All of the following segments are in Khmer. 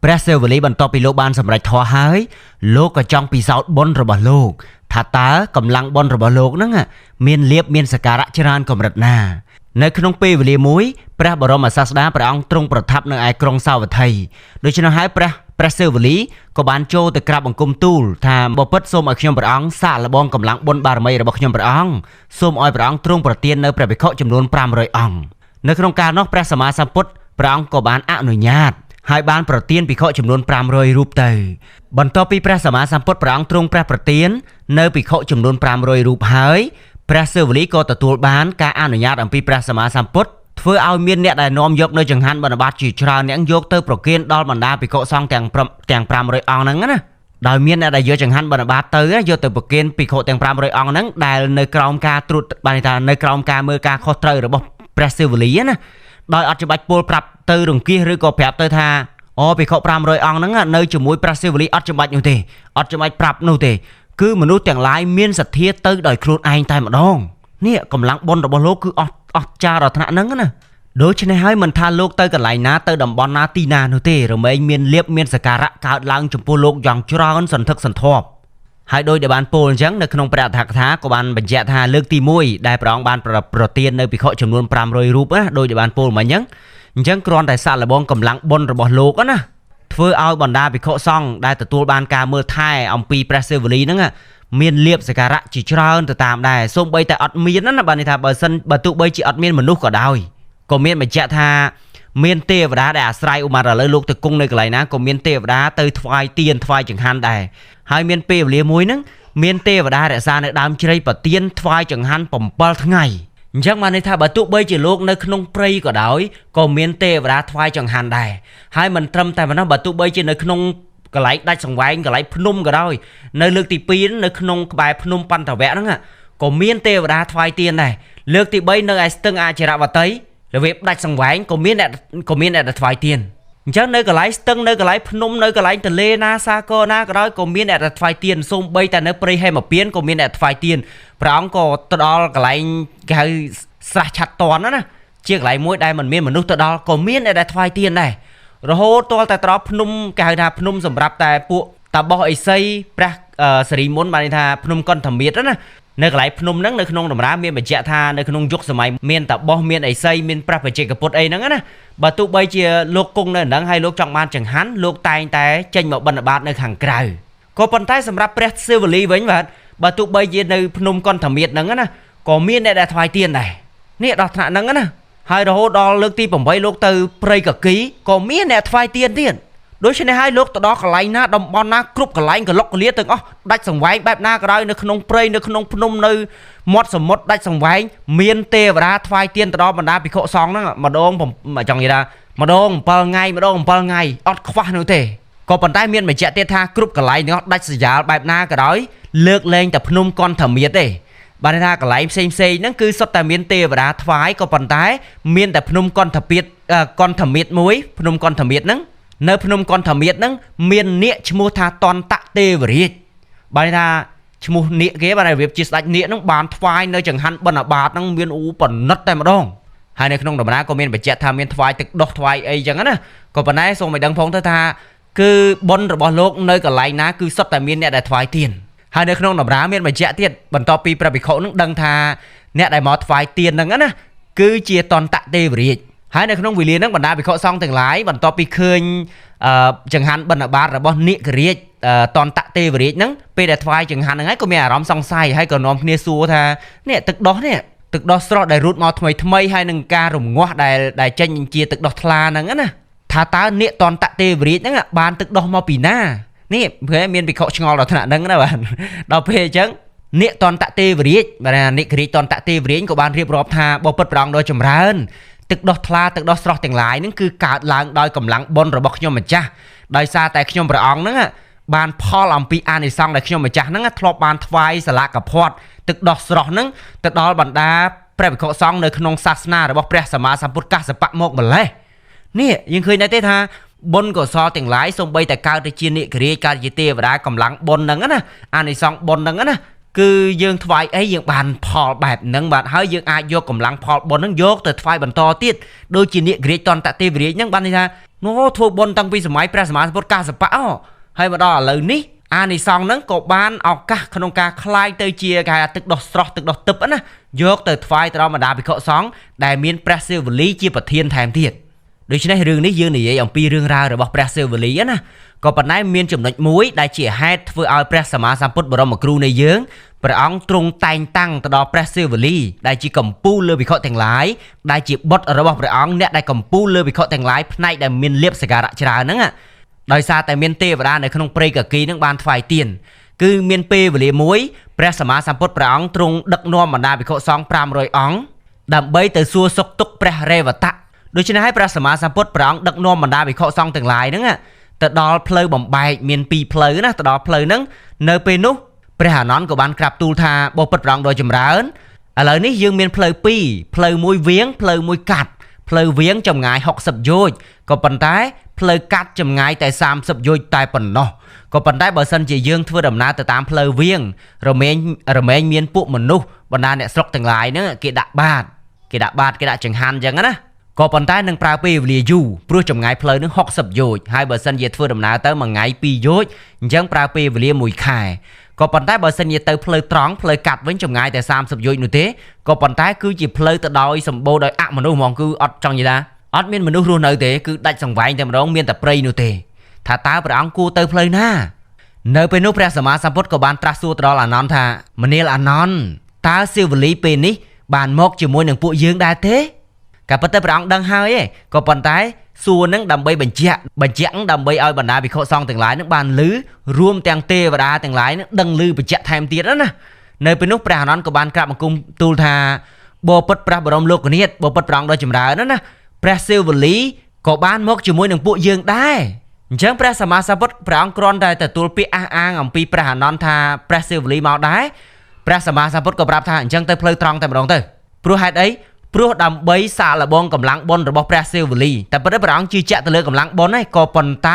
ព្រះសិវលីបន្ទាប់ពីលោកបានសម្រេចធម៌ហើយលោកក៏ចង់ពិសោធន៍បុណ្យរបស់លោកថាតើកម្លាំងបុណ្យរបស់លោកហ្នឹងមានលៀបមានសក្ការៈច្រើនកម្រិតណានៅក្នុងពេលវេលាមួយព្រះបរមសាស្តាព្រះអង្គទ្រង់ប្រថាប់នៅឯក្រុងសាវត្ថីដូច្នេះហើយព្រះសិវលីក៏បានចូលទៅក្រាបបង្គំទូលថាបពិតសូមឲ្យខ្ញុំព្រះអង្គសាកល្បងកម្លាំងបុណ្យបារមីរបស់ខ្ញុំព្រះអង្គសូមឲ្យព្រះអង្គទ្រង់ប្រទាននៅព្រះភិក្ខុចំនួន500អង្គនៅក្នុងកាលនោះព្រះសម្មាសម្ពុទ្ធព្រះអង្គក៏បានអនុញ្ញាតហើយបានប្រទានភិក្ខុចំនួន500រូបទៅបន្ទាប់ពីព្រះសម្មាសម្ពុទ្ធព្រះអង្គទ្រង់ព្រះប្រទាននៅភិក្ខុចំនួន500រូបហើយព្រះសិវលីក៏ទទួលបានការអនុញ្ញាតអំពីព្រះសម្មាសម្ពុទ្ធធ្វើឲ្យមានអ្នកដែលនាំយកនៅចង្ហាន់បណ្ឌបាតជាច្រើនអ្នកយកទៅប្រគេនដល់បណ្ដាភិក្ខុសង្ឃទាំង500អង្គហ្នឹងណាដោយមានអ្នកដែលយកចង្ហាន់បណ្ឌបាតទៅយកទៅប្រគេនភិក្ខុទាំង500អង្គហ្នឹងដែលនៅក្រោមការត្រួតបានថានៅក្រោមការមើលការខុសត្រូវរបស់ព្រះសិវលីណាដោយអត់ច្បាច់ពលប្រាប់ទៅរង្គៀសឬក៏ប្រាប់ទៅថាភិក្ខុ500អង្គហ្នឹងនៅជាមួយព្រះសិវលីអត់ច្បាច់នោះទេអត់ច្បាច់ប្រាប់នោះទេគឺមនុស្សទាំងឡាយមានសទ្ធាទៅដោយខ្លួនឯងតែម្ដងនេះកម្លាំងបុណ្យរបស់លោកគឺអស្ចារ្យដល់ថ្នាក់ហ្នឹងណាដូច្នេះហើយមិនថាលោកទៅកន្លែងណាទៅតំបន់ណាទីណានោះទេរមែងមានលៀបមានសក្ការៈកើតឡើងចំពោះលោកយ៉ាងច្រើនសន្ធឹកសន្ធាប់ហើយដោយដែលបានពោលអញ្ចឹងនៅក្នុងព្រះអត្ថកថាក៏បានបញ្ជាក់ថាលើកទី1ដែលព្រះអង្គបានប្រទាននៅភិក្ខុចំនួន500រូបណាដោយដែលបានពោលមកអញ្ចឹងគ្រាន់តែសាកល្បងកម្លាំងបុណ្យរបស់លោកណាធ្វើឲ្យបណ្ដាភិក្ខុសង្ឃដែលទទួលបានការមើលថែអំពីព្រះសិវលីហ្នឹងមានលៀបសក្ការៈជាច្រើនទៅតាមដែរសូម្បីតែអត់មានណាបាទនេះថាបើទោះបីជាអត់មានមនុស្សក៏ដោយក៏មានបញ្ជាក់ថាមានទេវតាដែលអាស្រ័យឧមាឥឡូវលោកទៅគង់នៅកន្លែងណាក៏មានទេវតាទៅថ្វាយទៀនថ្វាយចង្ហាន់ដែរហើយមានពេលវេលាមួយហ្នឹងមានទេវតារក្សានៅដើមជ្រៃប្រទៀនថ្វាយចង្ហាន់7ថ្ងៃអញ្ចឹងបានន័យថាបើទោះបីជាលោកនៅក្នុងព្រៃក៏ដោយក៏មានទេវតាថ្វាយចង្ហាន់ដែរហើយមិនត្រឹមតែប៉ុណ្ណោះបើទោះបីជានៅក្នុងកន្លែងដាច់សង្វែងកន្លែងភ្នំក៏ដោយនៅលើកទី2នៅក្នុងក្បែរភ្នំបន្ទវៈហ្នឹងក៏មានទេវតាថ្វាយទៀនដែរលើកទី3នៅឯស្ទឹងអចិរវតីរបៀបដាច់សង្វែងក៏មានអ្នកថ្វាយទៀនអញ្ចឹងនៅកន្លែងស្ទឹងនៅកន្លែងភ្នំនៅកន្លែងទន្លេណាសាគរណាក៏ដោយក៏មានអ្នកថ្វាយទៀនសូម្បីតែនៅព្រៃហេមពៀនក៏មានអ្នកថ្វាយទៀនព្រះអង្គក៏ទៅដល់កន្លែងគេហៅស្រះឆាត់តនណាជាកន្លែងមួយដែលមិនមានមនុស្សទៅដល់ក៏មានអ្នកថ្វាយទៀនដែររហូតទាល់តែត្រប់ភ្នំគេហៅថាភ្នំសម្រាប់តែពួកតាបោះអេសីព្រះសិរីមុនបានថាភ្នំកន្ធមាត្រណានៅកន្លែងភ្នំហ្នឹងនៅក្នុងតម្រាមានបញ្ជាក់ថានៅក្នុងយុគសម័យមានតាបោះមានអេសីមានព្រះបច្ចេកពុទ្ធអីហ្នឹងណាបើទោះបីជាលោកគង់នៅហ្នឹងហើយលោកចង់បានចង្ហាន់លោកតែងតែចេញមកបិណ្ឌបាតនៅខាងក្រៅក៏ប៉ុន្តែសម្រាប់ព្រះសិវលីវិញបាទបើទោះបីជានៅភ្នំកន្ធមាត្រហ្នឹងណាក៏មានអ្នកដែលថ្វាយទៀនដែរនេះដល់ថ្នាក់ហ្នឹងណាហើយរហូតដល់លើកទី8លោកទៅព្រៃកគីក៏មានអ្នកថ្វាយទៀនទៀតដូច្នេះហើយលោកទៅដល់កន្លែងណាតំបន់ណាគ្រប់កន្លែងកលុកកលាទាំងអស់ដាច់សង្វែងបែបណាក៏ដោយនៅក្នុងព្រៃនៅក្នុងភ្នំនៅមាត់សមុទ្រដាច់សង្វែងមានទេវតាថ្វាយទៀនទៅដល់បណ្ដាភិក្ខុសង្ឃហ្នឹងម្ដងចង់និយាយថាម្ដង7ថ្ងៃអត់ខ្វះនោះទេក៏ប៉ុន្តែមានបញ្ជាក់ទៀតថាគ្រប់កន្លែងទាំងអស់ដាច់ស្រយាលបែបណាក៏ដោយលើកលែងតែភ្នំកន្ធមាត្រទេបានថាកន្លែងផ្សេងហ្នឹងគឺសុទ្ធតែមានទេវតាថ្វាយក៏ប៉ុន្តែមានតែភ្នំកន្ធមាត្រមួយភ្នំកន្ធមាត្រហ្នឹងនៅភ្នំកន្ធមាត្រហ្នឹងមាននាគឈ្មោះថាតន្តទេវរាជបានថាឈ្មោះនាគគេបានរៀបជាស្ដេចនាគហ្នឹងបានថ្វាយនៅចង្ហាន់បិណ្ឌបាតហ្នឹងមានប៉និតតែម្ដងហើយនៅក្នុងដំណើរក៏មានបញ្ជាក់ថាមានថ្វាយទឹកដោះថ្វាយអីចឹងណាក៏ប៉ុន្តែសូមឲ្យដឹងផងទៅថាគឺបុណ្យរបស់លោកនៅកន្លែងណាគឺសុទ្ធតែមានអ្នកដែលថ្វាយទៀនហើយនៅក្នុងតម្រាមានបញ្ជាក់ទៀតបន្ទាប់ពីព្រះភិក្ខុនឹងដឹងថាអ្នកដែលមកថ្វាយទៀនហ្នឹងណាគឺជាតន្តទេវរាជហើយនៅក្នុងវេលាហ្នឹងបណ្ដាភិក្ខុសង្ឃទាំងឡាយបន្ទាប់ពីឃើញចង្ហាន់បិណ្ឌបាតរបស់នាគរាជតន្តទេវរាជហ្នឹងពេលដែលថ្វាយចង្ហាន់ហ្នឹងហើយក៏មានអារម្មណ៍សង្ស័យហើយក៏នាំគ្នាសួរថានេះទឹកដោះស្រស់ដែលរូតមកថ្មីហើយនឹងការរងាស់ដែលចេញជាទឹកដោះថ្លាហ្នឹងណាថាតើនាគតន្តទេវរាជហ្នឹងបានទឹកដោះមកពីណានេះព្រោះមានភិក្ខុឆ្ងល់ដល់ថ្នាក់ហ្នឹងណាបាទដល់ពេលអញ្ចឹងនាគតន្តទេវរាជបាទនាគរាជតន្តទេវរាជក៏បានរៀបរាប់ថាបបិទ្ធព្រះអង្គដ៏ចម្រើនទឹកដោះថ្លាទឹកដោះស្រស់ទាំងឡាយហ្នឹងគឺកើតឡើងដោយកម្លាំងបុណ្យរបស់ខ្ញុំម្ចាស់ដោយសារតែខ្ញុំព្រះអង្គហ្នឹងបានផលអំពីអានិសង្សដែលខ្ញុំម្ចាស់ហ្នឹងធ្លាប់បានថ្វាយសាលាកផាត់ទឹកដោះស្រស់ហ្នឹងទៅដល់បណ្ដាព្រះភិក្ខុសង្ឃនៅក្នុងសាសនារបស់ព្រះសម្មាសម្ពុទ្ធកសបៈមកម្លេះនេះយើងឃើញដែរទេថាបុណ្យកុសលទាំងឡាយសូម្បីតែកើតទៅជានិករាជកើតជាទេវតាកម្លាំងបុណ្យហ្នឹងណាអានិសង្សបុណ្យហ្នឹងណា គឺយើងថ្វាយអីយើងបានផលបែបហ្នឹងបាទហើយយើងអាចយកកម្លាំងផលបុណ្យហ្នឹងយកទៅថ្វាយបន្តទៀតដូចជានាគក្រាចតន្តទេវរាជហ្នឹងបានន័យថាធ្វើបុណ្យតាំងពីសម័យព្រះសម្មាសម្ពុទ្ធកាសបៈហើយមកដល់ឥឡូវនេះអានិសង្ឃហ្នឹងក៏បានឱកាសក្នុងការคลายទៅជាគេហៅទឹកដោះស្រស់ទឹកដោះទឹកណាយកទៅថ្វាយទៅដល់បណ្ដាភិក្ខុសង្ឃដែលមានព្រះសិវលីជាប្រធានថែមទៀតដូច្នេះរឿងនេះយើងនិយាយអំពីរឿងរ៉ាវរបស់ព្រះសិវលីណាក៏ប៉ុន្តែមានចំណុចមួយដែលជាហេតុធ្វើឲ្យព្រះសម្មាសម្ពុទ្ធបរមគ្រូនៃយើងព្រះអង្គទ្រង់តែងតាំងទៅដល់ព្រះសិវលីដែលជាកម្ពូលលើភិក្ខុទាំងឡាយដែលជាបុត្ររបស់ព្រះអង្គអ្នកដែលកម្ពូលលើភិក្ខុទាំងឡាយផ្នែកដែលមានលៀបសក្ការៈច្រើនហ្នឹងដោយសារតែមានទេវតានៅក្នុងព្រៃកគីនឹងបានថ្វាយទៀនគឺមានពេលវេលាមួយព្រះសម្មាសម្ពុទ្ធព្រះអង្គទ្រង់ដឹកនាំបណ្ដាភិក្ខុសង្ឃ500អង្គដើម្បីទៅសួរសុខទុក្ខព្រះរេវតៈដូច្នេះហើយព្រះសម្មាសម្ពុទ្ធព្រះអង្គដឹកនាំបណ្ដាភិក្ខុសង្ឃទាំងឡាយហ្នឹងទៅដល់ផ្លូវបំបែកមាន2ផ្លូវណាទៅដល់ផ្លូវហ្នឹងនៅពេលនោះព្រះអានន្ទក៏បានក្រាបទូលថាបបិទ្ធព្រះអង្គដ៏ចម្រើនឥឡូវនេះយើងមានផ្លូវ2ផ្លូវមួយវៀងផ្លូវមួយកាត់ផ្លូវវៀងចម្ងាយ60យោជន៍ក៏ប៉ុន្តែផ្លូវកាត់ចម្ងាយតែ30យោជន៍តែប៉ុណ្ណោះក៏ប៉ុន្តែបើសិនជាយើងធ្វើដំណើរទៅតាមផ្លូវវៀងរមែងមានពួកមនុស្សបណ្ដាអ្នកស្រុកទាំងឡាយហ្នឹងគេដាក់បាតគេដាក់ចង្ហាន់អញ្ចឹងណាក៏ប៉ុន្តែនឹងប្រើពេលវេលាយូរព្រោះចម្ងាយផ្លូវនឹង60យោជន៍ហើយបើសិនជាធ្វើដំណើរទៅមួយថ្ងៃ2យោជន៍អញ្ចឹងប្រើពេលវេលា1ខែក៏ប៉ុន្តែបើសិនជាទៅផ្លូវត្រង់ផ្លូវកាត់វិញចម្ងាយតែ30យោជន៍នោះទេក៏ប៉ុន្តែគឺជាផ្លូវទៅដោយសម្បូរដោយអមនុស្សហ្មងគឺអត់ចង់និយាយថាអត់មានមនុស្សរស់នៅទេគឺដាច់សង្វែងតែម្ដងមានតែព្រៃនោះទេថាតើព្រះអង្គគួរទៅផ្លូវណានៅពេលនោះព្រះសម្មាសម្ពុទ្ធក៏បានត្រាស់សួរទៅដល់អានន្ទថាមនាលអានន្ទតើសិវលីពេលនេះបានមកជាមួយនឹងពួកយើងដែរទេក៏ប៉ុន្តែព្រះអង្គដឹងហើយឯងក៏ប៉ុន្តែសួរនឹងដើម្បីបញ្ជាក់ដើម្បីឲ្យបណ្ដាភិក្ខុសង្ឃទាំងឡាយនឹងបានឮរួមទាំងទេវតាទាំងឡាយនឹងដឹងឮបញ្ជាក់ថែមទៀតណានៅពេលនោះព្រះអានន្ទក៏បានក្រាបបង្គំទូលថាបបិទ្ធព្រះបរមលោកនាថបបិទ្ធព្រះអង្គដ៏ចម្រើនណាព្រះសិវលីក៏បានមកជាមួយនឹងពួកយើងដែរអញ្ចឹងព្រះសម្មាសម្ពុទ្ធព្រះអង្គគ្រាន់តែទទួលពាក្យអះអាងអំពីព្រះអានន្ទថាព្រះសិវលីមកដែរព្រះសម្មាសម្ពុទ្ធក៏ប្រាប់ថាអញ្ចឹងទៅផ្លូវត្រង់តែម្ដងទៅព្រោះហេតុអីព្រោះដើម្បីសាកល្បងកម្លាំងបុណ្យរបស់ព្រះសិវលីតែប៉ុន្តែព្រះអង្គជឿជាក់ទៅលើកម្លាំងបុណ្យហ្នឹងក៏ប៉ុន្ត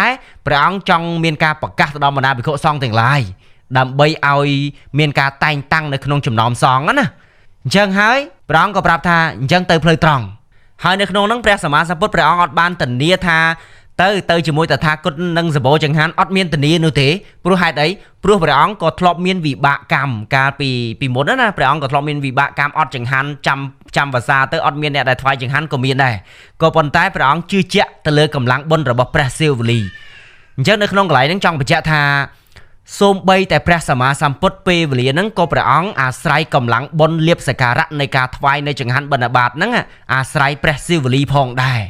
ែព្រះអង្គចង់មានការប្រកាសទៅដល់បណ្ដាភិក្ខុសង្ឃទាំងឡាយដើម្បីឲ្យមានការតែងតាំងនៅក្នុងចំណោមសង្ឃណាអញ្ចឹងហើយព្រះអង្គក៏ប្រាប់ថាអញ្ចឹងទៅផ្លូវត្រង់ហើយនៅក្នុងហ្នឹងព្រះសម្មាសម្ពុទ្ធព្រះអង្គអត់បានធានាថាទៅជាមួយតថាគតនិងសម្បូរចង្ហាន់អត់មានធានានោះទេព្រោះហេតុអីព្រោះព្រះអង្គក៏ធ្លាប់មានវិបាកកម្មកាលពីមុនណាព្រះអង្គក៏ធ្លាប់មានវិបាកកម្មអត់ចង្ហាន់ចាំភាសាទៅអត់មានអ្នកដែលថ្វាយចង្ហាន់ក៏មានដែរក៏ប៉ុន្តែព្រះអង្គជឿជាក់ទៅលើកម្លាំងបុណ្យរបស់ព្រះសិវលីអញ្ចឹងនៅក្នុងកន្លែងហ្នឹងចង់បញ្ជាក់ថាសូម្បីតែព្រះសម្មាសម្ពុទ្ធពេលវេលាហ្នឹងក៏ព្រះអង្គអាស្រ័យកម្លាំងបុណ្យលៀបសក្ការៈនៃការថ្វាយនៅចង្ហាន់បិណ្ឌបាតហ្នឹងអាស្រ័យព្រះសិវលីផងដែរ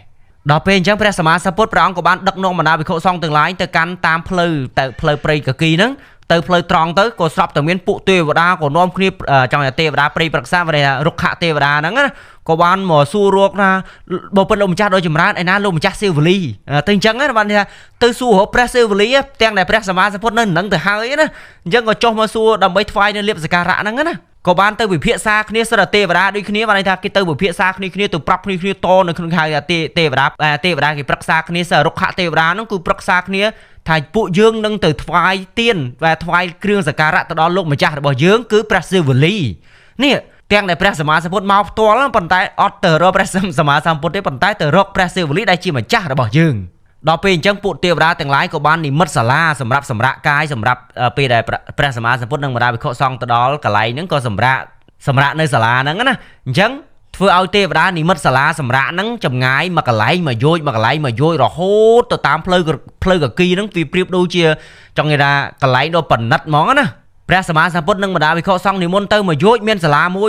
ដល់ពេលអញ្ចឹងព្រះសម្មាសម្ពុទ្ធព្រះអង្គក៏បានដឹកនាំបណ្ដាភិក្ខុសង្ឃទាំងឡាយទៅកាន់តាមផ្លូវព្រៃកគីហ្នឹងទៅផ្លូវត្រង់ទៅក៏ស្រាប់តែមានពួកទេវតាក៏នាំគ្នាចង់ថាទេវតាព្រៃប្រឹក្សាវេលារុក្ខទេវតាហ្នឹងណាក៏បានមកសួររកថាបបិទ្ធលោកម្ចាស់ដ៏ចម្រើនឯណាលោកម្ចាស់សិវលីទៅអញ្ចឹងណាបានថាទៅសួររកព្រះសិវលីទាំងដែលព្រះសម្មាសម្ពុទ្ធនៅនឹងទៅហើយណាអញ្ចឹងក៏ចុះមកសួរដើម្បីថ្វាយនៅលៀបសក្ការៈហ្នឹងណាក៏បានទៅវិភាសាគ្នាសិទ្ធិទេវតាដូចគ្នាបានន័យថាគេទៅវិភាសាគ្នាទៅប្រាប់គ្នាតនៅក្នុងហៅថាទេវតាគេប្រឹក្សាគ្នាសិរុក្ខទេវតាហ្នឹងគឺប្រឹក្សាគ្នាថាពួកយើងនឹងទៅថ្វាយទៀនvàថ្វាយគ្រឿងសក្ការៈទៅដល់លោកម្ចាស់របស់យើងគឺព្រះសិវលីនេះទាំងដែលព្រះសម្មាសម្ពុទ្ធមកផ្ទាល់ប៉ុន្តែអត់ទៅរកព្រះសម្មាសម្ពុទ្ធទេប៉ុន្តែទៅរកព្រះសិវលីដែលជាម្ចាស់របស់យើងដល់ពេលអញ្ចឹងពួកទេវតាទាំងឡាយក៏បាននិមិត្តសាលាសម្រាប់សម្រាកកាយសម្រាប់ពេលដែលព្រះសម្មាសម្ពុទ្ធនិងបរិយាភិក្ខុសង្ឃទៅដល់កន្លែងហ្នឹងក៏សម្រាកនៅសាលាហ្នឹងណាអញ្ចឹងធ្វើឲ្យទេវតានិមិត្តសាលាសម្រាប់ហ្នឹងចម្ងាយមកកន្លែងមកយោជរហូតទៅតាមផ្លូវកគីហ្នឹងវាប្រៀបដូចជាចង់និយាយថាកន្លែងដ៏ប៉និតហ្មងណាព្រះសម្មាសម្ពុទ្ធនិងបរិយាភិក្ខុសង្ឃនិមន្តទៅមកយោជមានសាលាម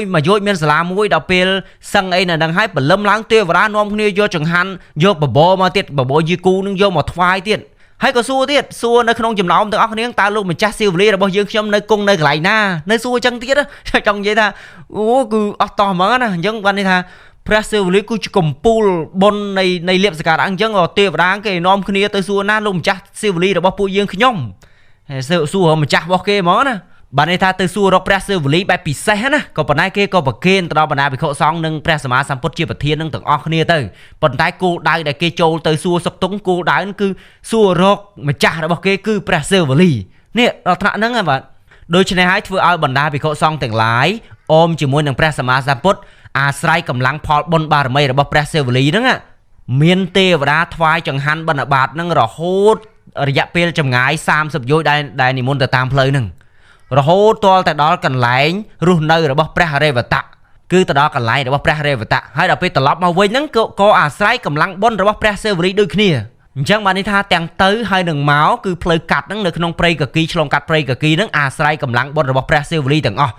ួយដល់ពេលសឹងអីនៅហ្នឹងហើយបលឹមឡើងទេវតានាំគ្នាយកចង្ហាន់យកបបរមកទៀតបបរយីគូនឹងយកមកថ្វាយទៀតហើយក៏សួរនៅក្នុងចំណោមទាំងអស់គ្នាតើលោកម្ចាស់សិវលីរបស់យើងខ្ញុំនៅគង់នៅកន្លែងណានៅសួរអញ្ចឹងទៀតចង់និយាយថាអូគឺអស់តោះហ្មងណាអញ្ចឹងបានន័យថាព្រះសិវលីគឺជាកម្ពូលបុណ្យនៃលៀបសក្ការៈអញ្ចឹងទេវតាគេនាំគ្នាទៅសួរណាលោកម្ចាស់សិវលីរបស់ពួកយើងខ្ញុំសួរម្ចាស់របស់គេហ្មងណាបានន័យថាទៅសួររកព្រះសិវលីបែបពិសេសណាក៏ប៉ុន្តែគេក៏ប្រគេនទៅដល់បណ្ដាភិក្ខុសង្ឃនិងព្រះសម្មាសម្ពុទ្ធជាប្រធាននឹងទាំងអស់គ្នាទៅប៉ុន្តែគោលដៅដែលគេចូលទៅសួរសុខទុក្ខគោលដៅគឺសួររកម្ចាស់របស់គេគឺព្រះសិវលីនេះដល់ថ្នាក់ហ្នឹងបាទ ដូច្នេះហើយធ្វើឲ្យបណ្ដាភិក្ខុសង្ឃទាំងឡាយអមជាមួយនឹងព្រះសម្មាសម្ពុទ្ធអាស្រ័យកម្លាំងផលបុណ្យបារមីរបស់ព្រះសិវលីហ្នឹងមានទេវតាថ្វាយចង្ហាន់បិណ្ឌបាតហ្នឹងរហូតរយៈពេលចម្ងាយ30យោជន៍ដែលនិមន្តទៅតាមផ្លូវហ្នឹងរហូតទាល់តែដល់កន្លែងរស់នៅរបស់ព្រះរេវតៈគឺទៅដល់កន្លែងរបស់ព្រះរេវតៈហើយដល់ពេលត្រឡប់មកវិញហ្នឹងក៏អាស្រ័យកម្លាំងបុណ្យរបស់ព្រះសិវលីដូចគ្នាអញ្ចឹងបាននេះថាទាំងទៅហើយនឹងមកគឺផ្លូវកាត់ហ្នឹងនៅក្នុងព្រៃកគីឆ្លងកាត់ព្រៃកគីហ្នឹងអាស្រ័យកម្លាំងបុណ្យរបស់ព្រះសិវលីទាំងអស់